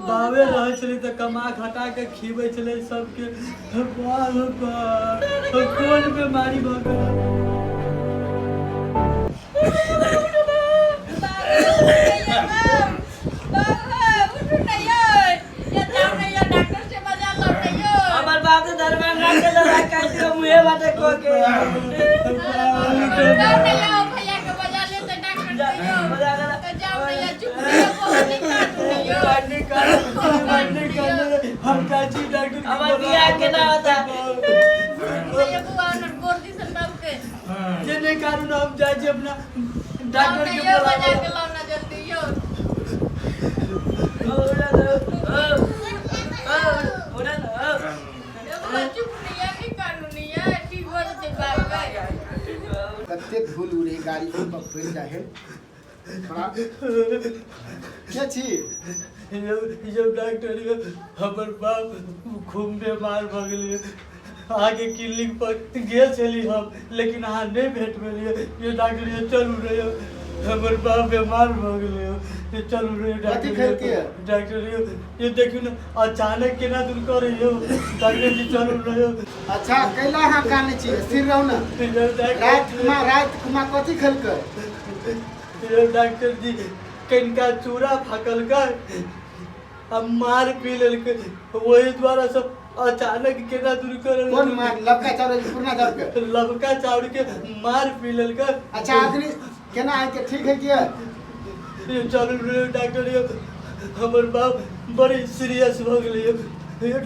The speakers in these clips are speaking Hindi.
बावे रहे चले तो कमा घटा के खीबे चले सबके कौन बीमारी भगल हम काची डॉक्टर हमार बियाह केना होता जे नहीं कारण हम जाए छी अपना डॉक्टर के बजा के लाना जल्दी यो कत्ते धूल उड़े गाड़ी से पकड़ जाए क्या छी जब डॉक्टर हमर बाप खूब बीमार भ गेलिए आगे क्लिनिक पर गेल छली हम लेकिन अहाँ नहीं भेट पेलिए ये डॉक्टर ये चलू रे हमर बाप बीमार भ गेलिए ये चलू रे डॉक्टर ये देखियो ना अचानक केना दूर करे यो डॉक्टर जी चलू रे अच्छा कैला हां काने छी स्थिर रहू ना रात कुमा कथि खेलकै ये डॉक्टर जी कनका चूड़ा फाकल कर अब मार पी लेलकै वही द्वारा सब अचानक केना दूर करल कौन मार लबका चाउर पूर्णा दब के लबका चाउर के मार पी लेलकै अच्छा आदमी केना है के ठीक है कि ये चलू रे डॉक्टर ये हमर बाप बड़ी सीरियस भ गेलै ये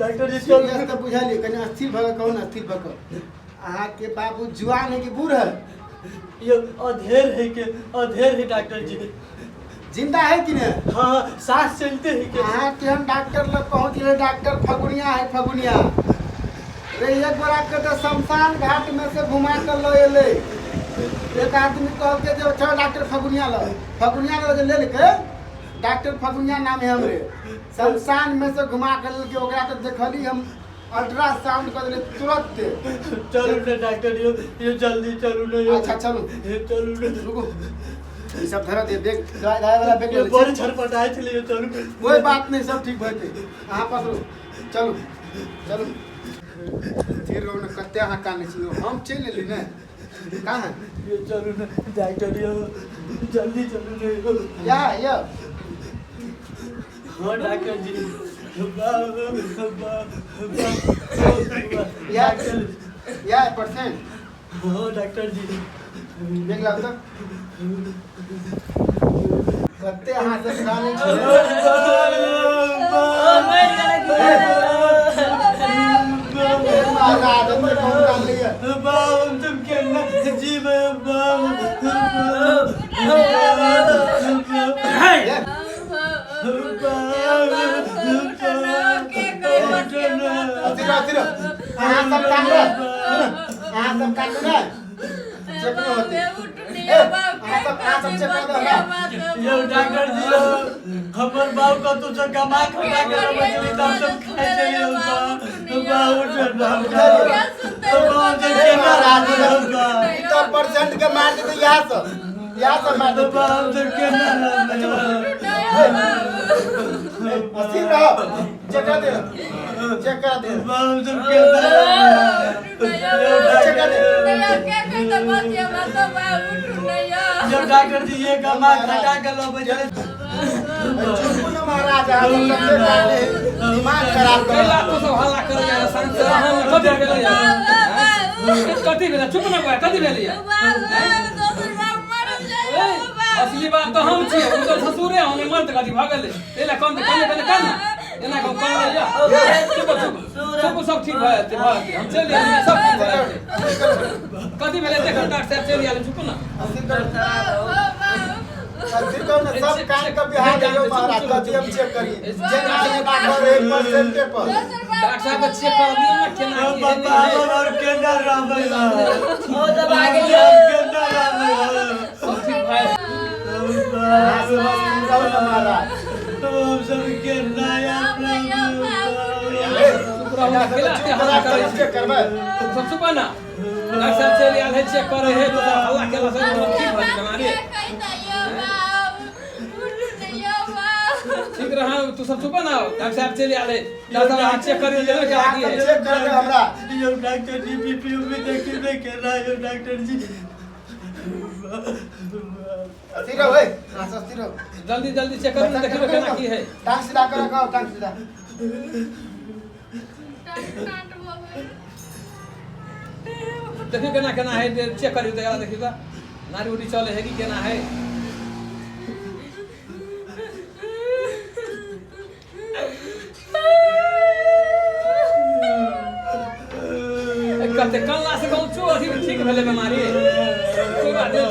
डॉक्टर जी चल सीरियस तो बुझाली कने अस्थिर भग कौन अस्थिर भग अहाँ के बाबू जुआन है कि बूढ़ है ये अधेर है डॉक्टर जी जिंदा है कि नहीं हाँ सांस चलते है के अहाँ के हम डॉक्टर लोग पहुंच गए डॉक्टर फगुनिया है फगुनिया रे एक बार के तो शमशान घाट में से घुमा कर लो एले एक आदमी कहल के जो चलो डॉक्टर फगुनिया ले ले के डॉक्टर फगुनिया नाम है हमरे शमशान में से घुमा कर के ओकरा तो देखली हम अल्ट्रासाउंड कर दिले तुरंत चलू रे डॉक्टर ये जल्दी चलू रे अच्छा चलू ये चलू रे रुको ये सब धरा दे देख दवाई वाला बैग ले बड़ी छटपटाए चले चलू कोई बात नहीं सब ठीक भइते अहाँ पास चलू चलू फिर रोने कत्ते अहाँ काने छी हम चल लेली ने कहां ये चलू ना डॉक्टर ये जल्दी चलू रे या हाँ डॉक्टर जी या परसेंट हाँ डॉक्टर जी देख ला तक कत्ते अहाँ से काने छी महाराज हम कौन काम लिया बाबू तुम केना जी मैं बाबू अतिरो अहाँ सब काम रे अहाँ सब काम रे चेक न होते अहाँ सब चेक कर दो ये डॉक्टर जी हमर बाबू का तो जो कमा खा के बचली तब सब खाए चले बाबू तो परसेंट के मार दे यहाँ से मार दे बाबू तो केना अस्थिर रहो चेक कर दे बाबू तो केना जब डॉक्टर जी ये कमा खटा के लो बचले चुप न महाराज आप सबसे पहले दिमाग खराब कर तो सब हल्ला कर यार संसार कथि भेलै यार कथि भेलै चुप न कर कथि भेलै यार असली बात तो हम छी हम तो ससुरे हम मन त कथि भ गेलै एला कम कने एना कम कर ले जा चुप सब ठीक भए ते हम चल जाए सब ठीक भए कथि भेलै देख डॉक्टर साहब चल आले चुप न सब कान का बिहार जो महाराज कथि हम चेक करिए जे ना डॉक्टर 1% पर डॉक्टर साहब चेक कर दियो ना केना बाबा और केना रामे ओ दबा गेलियो केना रामे सब ठीक भए महाराज तो सब के नया चेक करबे सब चुप ना डॉक्टर साहब चल आले चेक करे है तो हल्ला केला से ठीक भए बीमारी ठीक रह हां तू सब चुप ना डॉक्टर साहब चले आले डॉक्टर साहब चेक कर ले क्या की है चेक कर दे हमरा यो डॉक्टर जी बीपी में देखिए नहीं कर रहा है डॉक्टर जी अस्थिर रहो ए अस्थिर रहो जल्दी जल्दी चेक कर देखिए केना की है टांग सीधा कर रखो टांग सीधा देखिए केना केना है चेक कर दे देखिए तो नारी उड़ी चले है कि केना है कहते कल्ला से कहूं चो अथी ठीक भेले बीमारी ठीक भते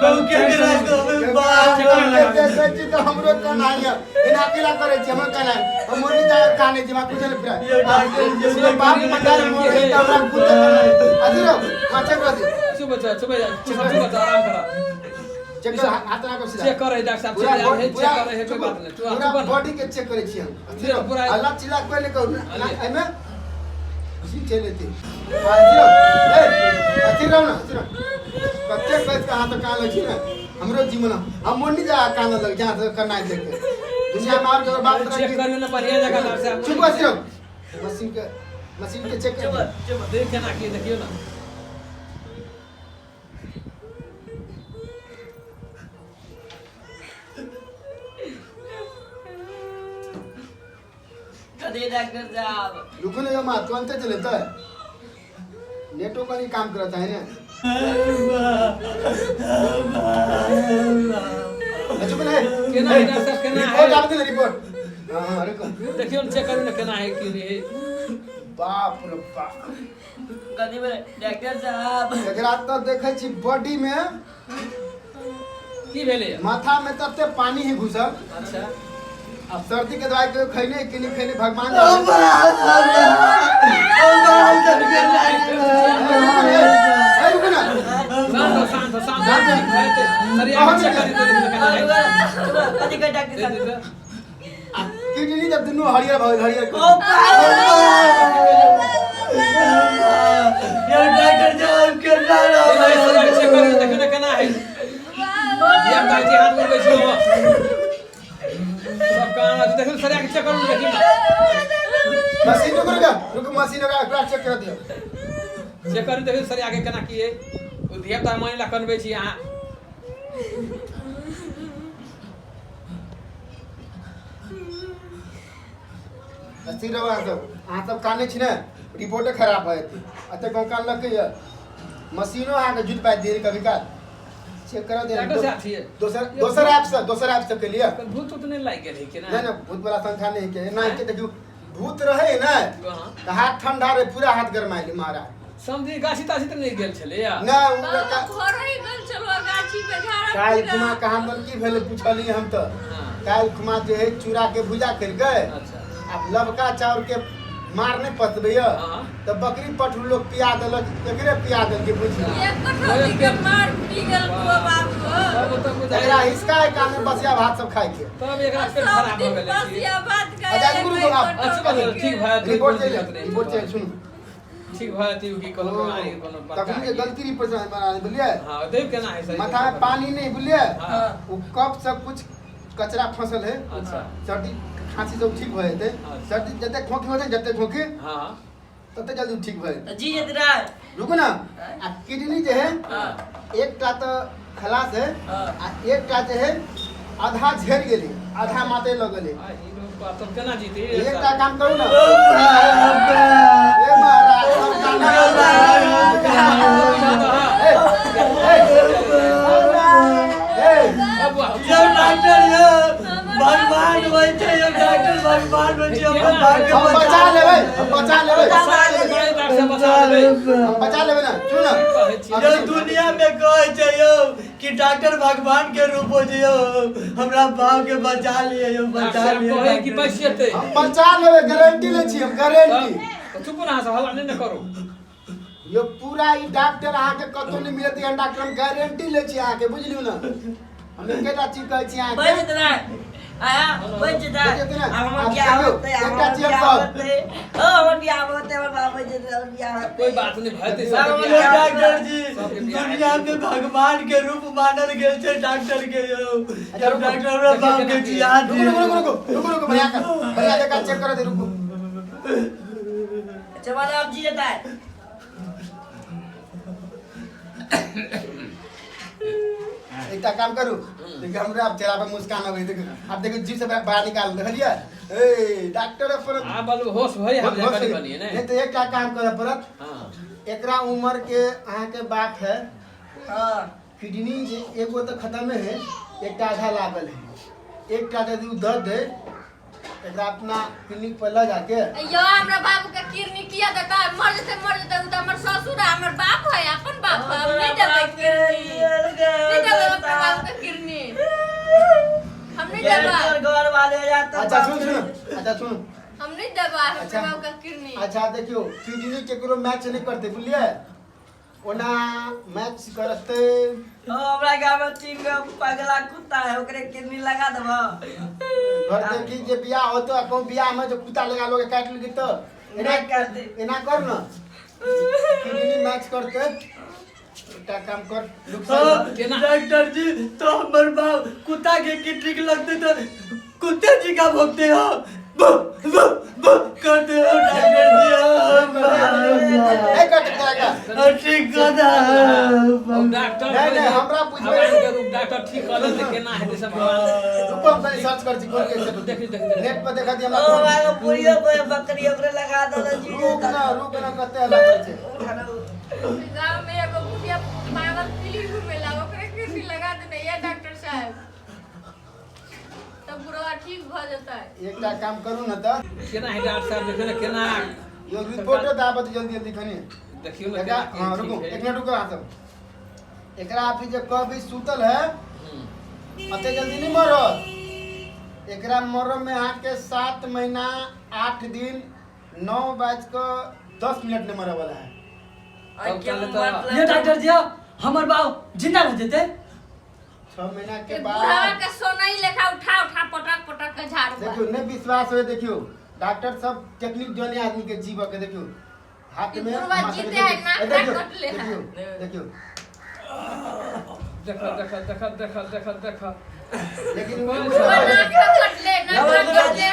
कहू के करा जी तो हमरो कनाई है इन अकेला करे छी हम कनाई हम मोनी जा काने जी मा कुछ नहीं फिरा ये डॉक्टर ये बाप मंगाल मोनी हमरा कुछ नहीं अस्थिर रहो चेक कर दे चुप आराम करा चेक कर हाथ ना कर सीधा चेक करे डॉक्टर साहब चले आए चेक करे है कोई बात नहीं तू पूरा बॉडी के चेक करे छी हम अस्थिर रहो अल्लाह चिल्ला कोई नहीं कहू ना एमे उसी चले थे अस्थिर रहो ना अस्थिर कच्चे पैस का हाथ कान लगी ना हमरो जीवन हम मोनी जा कान लग जहां से करना है देख दुनिया मार के बात चेक करियो ना बढ़िया जगह डॉक्टर साहब चुप अस्थिर मशीन के चेक कर देख केना की देखियो ना कदे डॉक्टर साहब रुको ना मां तुरंत चले तो नेटो का नहीं काम करता है ना चुप ना केना है डॉक्टर साहब केना रिपोर्ट है आप दे रिपोर्ट हां रुको देखियो चेक करियो ना केना है की रे बाप रे बाप कदे बोले डॉक्टर साहब एकरा तो देखे छी बॉडी में की भेले माथा में तते पानी ही घुसल अच्छा अब सर्दी के दवाई के खैने कि नहीं खैने भगवान रुको ना शांत सरिया चेक कर दे केना है कदे का डॉक्टर साहब किडनी जब दुनु हरियर भइल हरियर यो डॉक्टर साहब के नारा चेक कर देखना केना है ये दाई हाथ में बैठो सब कान देखो सरिया के चेक कर देखियो मशीन रुको मशीन का पूरा चेक कर दियो चेक कर देखियो सरिया के केना की है ओ धिया मानी ला कनबे छी यहां अस्थिर रहो अहाँ सब काने छी ना रिपोर्ट खराब है अते गांव कान लग गई मशीनो आके जुट पाए देर कभी का चेक करा दे डॉक्टर साहब छी दोसर ऐप से के लिए भूत तो नहीं लाग गेल है कि ना भूत वाला संख्या नहीं के ना के देखियो भूत रहे ना तो हाथ ठंडा रे पूरा हाथ गरमाइली मारा समझी गाछी ताछी तो नहीं गेल छले या ना घर ही गल चलो गाछी पे झाड़ा काल कुमा कहां पर की भेले पूछली हम तो काल कुमा जे है चूड़ा के भुजा कर गए अच्छा अब लबका चाउर के मार नहीं पतबैया तो बकरी पठरू लोग पिया देलक एकरे पिया देल के बुझ एक कठोरी के मार पी गेल तो बाप तब तो बुझाई एकरा हिसका है काम में बसिया भात सब खाए के तब एकरा पेट खराब हो गेल बस ये बात का अच्छा गुरु को आप अच्छा ठीक भाई रिपोर्ट चाहिए सुनो ठीक भाई ती की कोनो बीमारी कोनो तब के गलती रिपोर्ट बनाने बोलिए हां देख केना है सही माथा में पानी नहीं बोलिए हां वो कब सब कुछ कचरा फसल है अच्छा सर्दी खांसी सब ठीक भए थे सर्दी जते खोखी होते जते खोखी हां तते जल्दी ठीक भए जी इधर रुको ना आ किडनी जे है एकटा तो खलास है आ एकटा जे है आधा झेर गेली आधा माथे लगले आ ई लोग बात तो केना जीते एकटा काम करू ना ए महाराज सब अब यो डॉक्टर यो भगवान होय छै यो डॉक्टर भगवान होय छै अपन भाग्य हम बचा लेबै बचा लेबै ना सुन यो दुनिया में कहै छै यो कि डॉक्टर भगवान के रूप हो छै यो हमरा बाप के बचा लिए यो बचा लिए कहे कि बचियते हम बचा लेबै गारंटी ले छी हम गारंटी तो चुप ना से हल्ला नहीं करो यो पूरा ई डॉक्टर अहाँ के कतो नहीं मिलत डॉक्टर हम गारंटी ले छी अहाँ के बुझलियो ना हम केटा चीज कहै छी अहाँ के आया बच जा देखिए ना, हमर आप बियाह देखियो, होते एकटा चीज हमर कहब। होते ओ हमर बियाह होते हमर बाबा जी हमर बियाह होते कोई बात नहीं भरते सब सब ये बियाह डॉक्टर जी सबके बियाह दुनिया में भगवान के रूप मानल गेल छै डॉक्टर के यो जब डॉक्टर हमरा बाप के जिया रुको रुको रुको रुको रुको भैया का चेक करा दे रुको। जमाना अब जी जाता है एकटा काम करू, देखिए हमरा अब चेहरा पे मुस्कान आवे देखियो। अब देखियो जीभ से बाहर निकाल देखलिए। ए डॉक्टर अपन हां बालू होश भई हम होश जाकर होई। बनिए ने नहीं तो एकटा काम करे पड़त। हां एकरा उम्र के अहाँ के बात है, हां किडनी जे एगो तो खत्म है, एकटा आधा लागल है, एकटा यदि उ दर्द है एकरा अपना क्लिनिक पर ले जाके यो हमरा बाबू का किडनी किया देता है मर जते उ त हमर ससुर है हमर बाप है अपन बाप है हम नहीं देबै किडनी नहीं देबै अपने बाबू का किडनी हम नहीं देबै घर वाले जाते अच्छा सुन हम नहीं देबै अपने अच्छा। बाबू का किडनी अच्छा देखियो किडनी केकरो मैच नहीं करते बुझलिए, ओना मैच करते ओ हमरा गांव में 3 गो पगला कुत्ता है ओकरे किडनी लगा देबो घर देखी जे बियाह होतो कहूं बियाह में जो कुत्ता लगा लोगे काट लोगे तो नहीं करते एना कर ना किडनी मैच करते एकटा काम कर नुकसान डॉक्टर जी तो हमर बाप कुत्ता के किडनी के लगते तो कुत्ते जी का भोगते हो करते हो डॉक्टर जी नहीं कर सकता ठीक कदा डॉक्टर नहीं, हमरा बुझबे हमारे के रूप डॉक्टर ठीक कर दे केना हेतै सब रुको मैं सर्च कर छी कोन कैसे देखी नेट पर देखा दिया ओ वाला पुरियो पे बकरी ओकरे लगा दो जी रुक ना कते अलग छै गांव में एगो बुढ़िया पागल फिल्म घुमेला ओकरे किडनी लगा देने ये डॉक्टर साहब तब बुढ़वा ठीक भ जाता है एकटा काम करू ना त केना है डॉक्टर साहब देखो ना केना यो रिपोर्ट दाबत जल्दी जल्दी खनी देखियो ना एकरा केना हां रुको एक मिनट रुको आ सब एकरा अभी जे कभी सुतल है अते जल्दी नहीं मरत एकरा मरम में आ के 7 महीना 8 दिन 9:10 में मरे वाला है। तब चले तो ये डॉक्टर जी हमर बाप जिंदा रह जेते 6 महीना के बुढ़वा बाद के सोनाई लेखा उठा उठा पटक पटक के झाड़ देखियो नहीं विश्वास हो देखियो डॉक्टर सब टेक्निक जाने आदमी के जीव के देखियो हाथ में बुढ़वा माथा जीते में है, नाक देखियो, काट ले है। देखियो देखा लेकिन बुढ़वा नाक कट ले नाक कट ले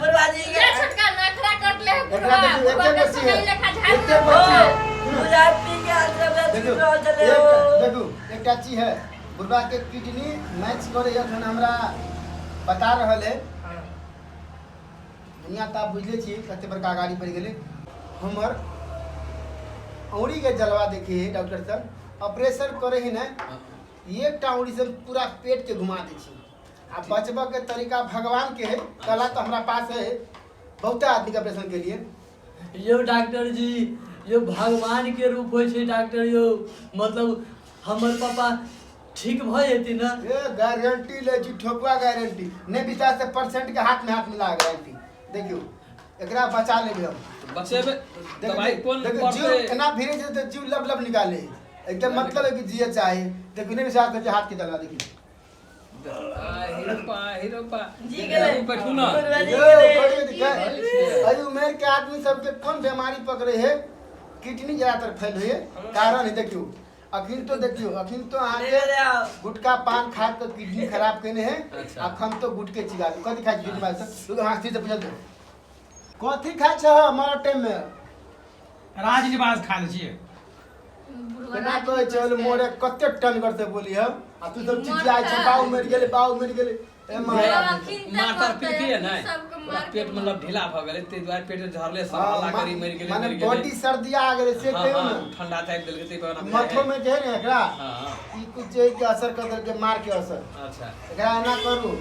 बुढ़वा जी ये छोटका नखरा कट ले एकरा बुढ़वा देखियो बुढ़वा एके के बच्ची सोनाई है लेखा एके झाड़ बच्ची है बुढ़ा पी के आजकल देखियो चुप रह चले हो देखो एकटा चीज है बुढ़वा के किडनी मैच करे अखन हमरा बता रहल है दुनिया त बुझले छी कते बड़का गाड़ी पड़ गेलै हमर औरी के जलवा देखिए डॉक्टर साहब ऑपरेशन करे ही ना एकटा औरी से पूरा पेट के घुमा दै छी आ बचबा के तरीका भगवान के है कला तो हमरा पास है बहुत आदमी के ऑपरेशन के लिए यो डॉक्टर जी यो भगवान के रूप होय छै डॉक्टर यो मतलब हमर पापा ठीक भ जेती ना ए गारंटी ले छी ठोकुआ गारंटी नहीं विचार से परसेंट के हाथ मिला गारंटी देखियो एकरा बचा लेबे हम बचेबे दवाई कौन देखियो जीव पड़ते एना भिरे जे तो जीव लब लब निकाले एकदम मतलब है कि जिए चाहे देखियो नहीं विचार से हाथ के दला देखियो हीरोपा जी गेले बैठू ना बुढ़वा जी यो गेले बड़ी दिक्कत अई उम्र के आदमी सबके कौन बीमारी पकड़े है किडनी ज्यादातर फैल है कारण है देखियो अखिन तो आगे गुटखा पान खा के किडनी खराब करने हैं अच्छा। अखन तो गुटके चिगा कथि खाइ किडनी मार तू हाथी से पूछ कथि खाइ छ हमारा टाइम में राजनिवास खा लै छियै केना कहै चल मोरे कते टन करते बोली हम आ तू सब चिचिया छ बाऊ मर गेले ए मारता पीटी है ना पेट में लब ढीला भ गेलै ते द्वारा पेट झरले सब हल्ला करी मर गेलै माने बॉडी सर्दी आ गेले से कहियो ना ठंडा टाइप देलकै ते बना मथो में जे है एकरा हां ई कुछ जे के असर कर के मार के असर अच्छा एकरा ना करू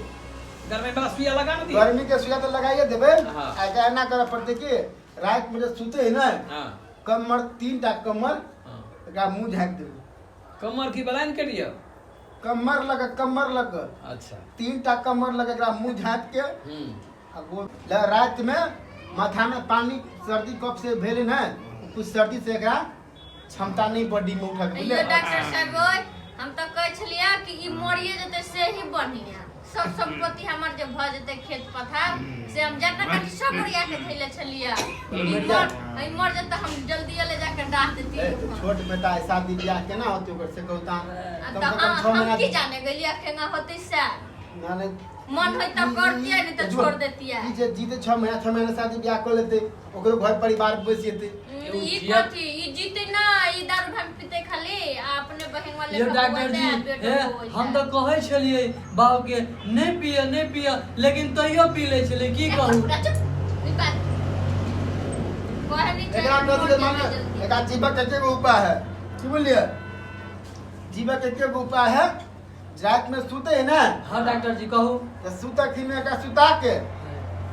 गर्मी में सुइया लगा ना दी गर्मी के सुइया तो लगाइए देबे हाँ। ऐसा ना करे पड़ते कि रात में जब सुते है ना हां कमर 3टा कमर हां एकरा मुंह ढाक देबे कमर की बलाइन के लिए कमर लग अच्छा 3टा कमर लग एकरा मुंह ढाक के आ वो रात में माथा में पानी सर्दी कफ से भेले ना कुछ सर्दी से एकरा क्षमता नहीं बॉडी में उठा के ये डॉक्टर साहब हम तो कह छलिया कि ई मरिए जते से ही बढ़िया सब संपत्ति हमर जे भ जेते खेत पथार से हम जतना काटी सब ओरिया के धैले छलिया ई मर जते हम जल्दी ले जाके डाह देती छोट बेटा है शादी ब्याह केना होते ओकर से कहता कम से कम 6 हम महीना की जाने गेलिया केना होते से माने मन होय तब करतिया नहीं तो छोड़ देतिया ई जे जीते 6 महीना शादी ब्याह कर लेते ओकरो घर परिवार बस जेते ई कथी ई जीते ना ई दारू भांग पीते खाली आ अपने बहन वाले ये डॉक्टर जी हम तो कहे छलिए बाबू के नहीं पिया लेकिन तैयो पी ले छले की कहूं एकरा कथि के माने एकरा जीवन के उपाय है की बोलिए जीवन के उपाय है रात में सूते है ना हां डॉक्टर जी कहू तो सूता की में का सुता के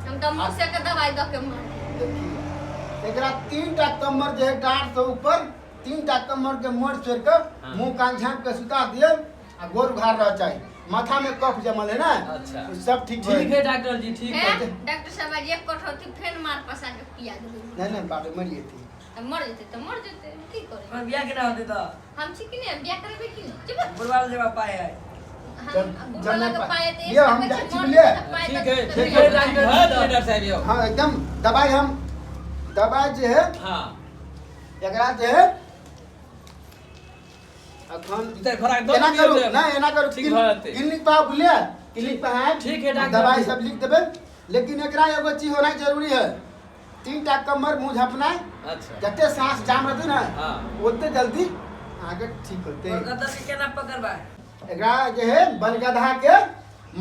हम तो मुझसे के दवाई द के मार देखिए एकरा 3टा कमर जे डांट से ऊपर 3टा कमर के मोड़ छोड़ के मुंह कान झांप के सुता दिए आ गोर उघार रह चाहिए माथा में कफ जमल है ना अच्छा तो सब ठीक है डॉक्टर जी ठीक है डॉक्टर साहब एक कठौती फेन मार पसा के पिया दे नहीं बाबू मर गई थी तो मर जेते की करे हम बियाह केना होते तो हम छी कि नहीं बियाह करबे कि नहीं चुप बुढ़वा से पाए है ये हम बोलिए ठीक है डॉक्टर साहब यो हाँ एकदम दवाई जो है हां एकरा जो है अखन इधर खरा दो एना करू ना एना करू ठीक बात क्लिनिक पे बोलिए क्लिनिक पे है ठीक है डॉक्टर दवाई सब लिख देबे लेकिन एकरा एगो चीज होना जरूरी है 3टा कमर मुंह झपना अच्छा जते सांस जाम रहते ना हां ओते जल्दी आगे ठीक होते गदर के केना पकड़बा एकरा जो है बनगधा के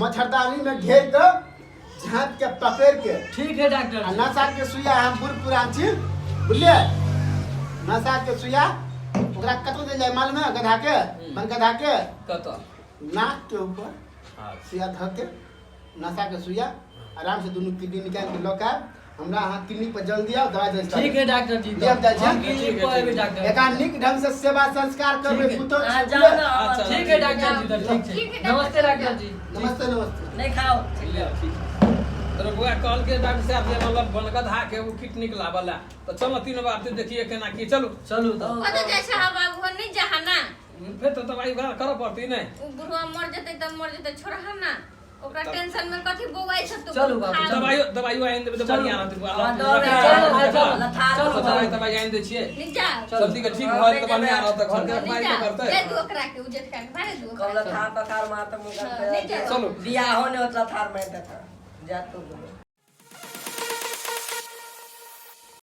मच्छरदानी में घेर के झाँप के पकड़ के ठीक है डॉक्टर आ जी नशा के सुइया हम बुढ़ पुरान छी बुझलिए नशा के सुइया ओकरा कतौ दे जाय मालूम है गधा के बनगधा के कतो नाक के ऊपर हां सुइया धर के नशा के सुइया आराम से दोनों किडनी निकाल के लौका हमरा हाथ क्लिनिक पर जल्दी आओ दवाई दे ठीक है डॉक्टर जी लिया जाय छै हम क्लिनिक पर आबे डॉक्टर एका निक ढंग से सेवा संस्कार करबे ठीक है। पुतो आ जाओ ना अच्छा, ठीक है डॉक्टर जी तो ठीक है नमस्ते डॉक्टर जी नमस्ते नमस्ते नहीं खाओ तो बुआ कॉल के डॉक्टर साहब से मतलब बनगधा के वो किट निकला वाला तो चलो 3 बार तो देखिए केना की चलो चलू तो ओते जैसे हम बाबू नहीं जहाना फिर तो दवाई उघार करो पड़ती नहीं उ बुढ़वा मर जते छोड़ा ना ओकरा टेंशन में कथि बोवाई छ तू चलू बाबू, दवाई आइन देबे तो बढ़िया रहत हाँ, बुआ चलो, दवाई आइन दे छिए नहीं जा सर्दी के ठीक होय तो बढ़िया रहत घर के नहीं पाई जा तो ले करते दू ओकरा के उजट का मारे दू कौन थार पकार मार तो मुंह नहीं कर जा। चलो। बियाह होने होता थार में देखा जा तू